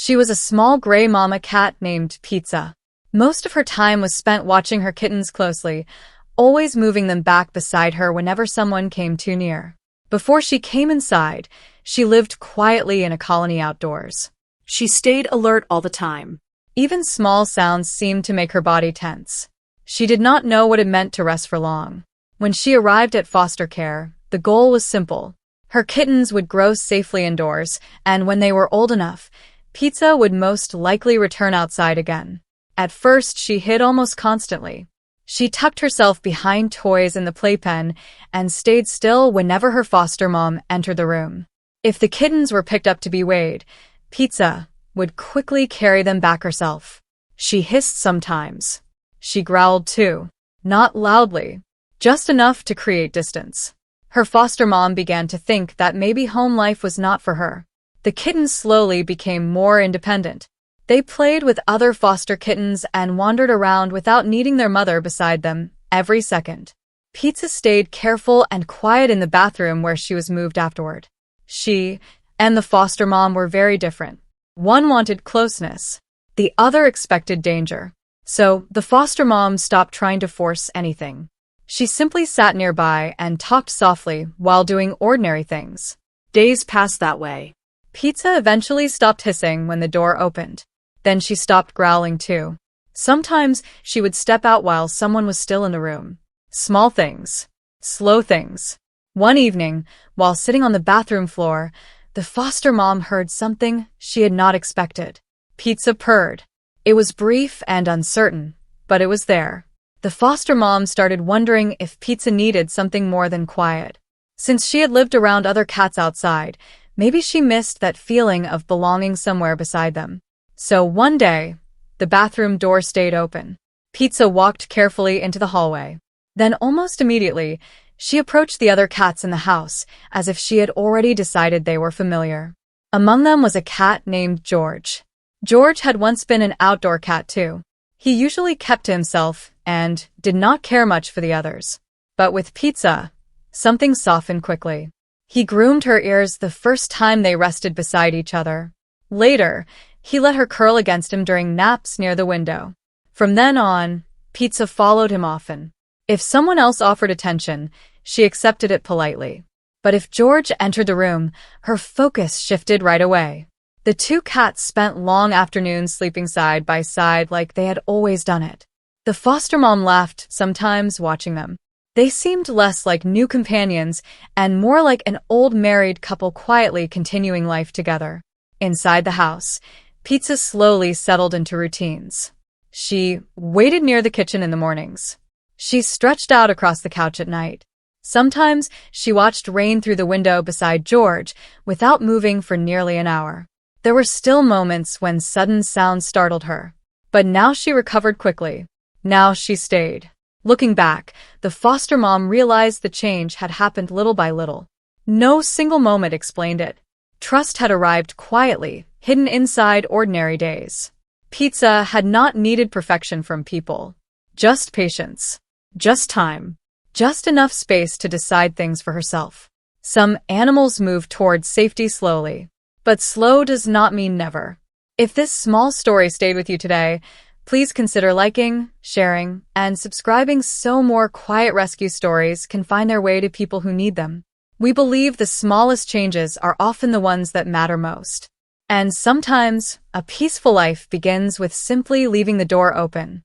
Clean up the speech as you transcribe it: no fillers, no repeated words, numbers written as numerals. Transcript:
She was a small gray mama cat named Pizza. Most of her time was spent watching her kittens closely, always moving them back beside her whenever someone came too near. Before she came inside, she lived quietly in a colony outdoors. She stayed alert all the time. Even small sounds seemed to make her body tense. She did not know what it meant to rest for long. When she arrived at foster care, the goal was simple. Her kittens would grow safely indoors, and when they were old enough, Pizza would most likely return outside again. At first, she hid almost constantly. She tucked herself behind toys in the playpen and stayed still whenever her foster mom entered the room. If the kittens were picked up to be weighed, Pizza would quickly carry them back herself. She hissed sometimes. She growled too. Not loudly, just enough to create distance. Her foster mom began to think that maybe home life was not for her. The kittens slowly became more independent. They played with other foster kittens and wandered around without needing their mother beside them every second. Pizza stayed careful and quiet in the bathroom where she was moved afterward. She and the foster mom were very different. One wanted closeness. The other expected danger. So, the foster mom stopped trying to force anything. She simply sat nearby and talked softly while doing ordinary things. Days passed that way. Pizza eventually stopped hissing when the door opened. Then she stopped growling too. Sometimes she would step out while someone was still in the room. Small things. Slow things. One evening, while sitting on the bathroom floor, the foster mom heard something she had not expected. Pizza purred. It was brief and uncertain, but it was there. The foster mom started wondering if Pizza needed something more than quiet. Since she had lived around other cats outside, maybe she missed that feeling of belonging somewhere beside them. So one day, the bathroom door stayed open. Pizza walked carefully into the hallway. Then almost immediately, she approached the other cats in the house, as if she had already decided they were familiar. Among them was a cat named George. George had once been an outdoor cat too. He usually kept to himself and did not care much for the others. But with Pizza, something softened quickly. He groomed her ears the first time they rested beside each other. Later, he let her curl against him during naps near the window. From then on, Pizza followed him often. If someone else offered attention, she accepted it politely. But if George entered the room, her focus shifted right away. The two cats spent long afternoons sleeping side by side like they had always done it. The foster mom laughed sometimes watching them. They seemed less like new companions and more like an old married couple quietly continuing life together. Inside the house, Pizza slowly settled into routines. She waited near the kitchen in the mornings. She stretched out across the couch at night. Sometimes she watched rain through the window beside George without moving for nearly an hour. There were still moments when sudden sounds startled her. But now she recovered quickly. Now she stayed. Looking back, the foster mom realized the change had happened little by little. No single moment explained it. Trust had arrived quietly, hidden inside ordinary days. Pizza had not needed perfection from people. Just patience. Just time. Just enough space to decide things for herself. Some animals move towards safety slowly. But slow does not mean never. If this small story stayed with you today, please consider liking, sharing, and subscribing so more quiet rescue stories can find their way to people who need them. We believe the smallest changes are often the ones that matter most. And sometimes, a peaceful life begins with simply leaving the door open.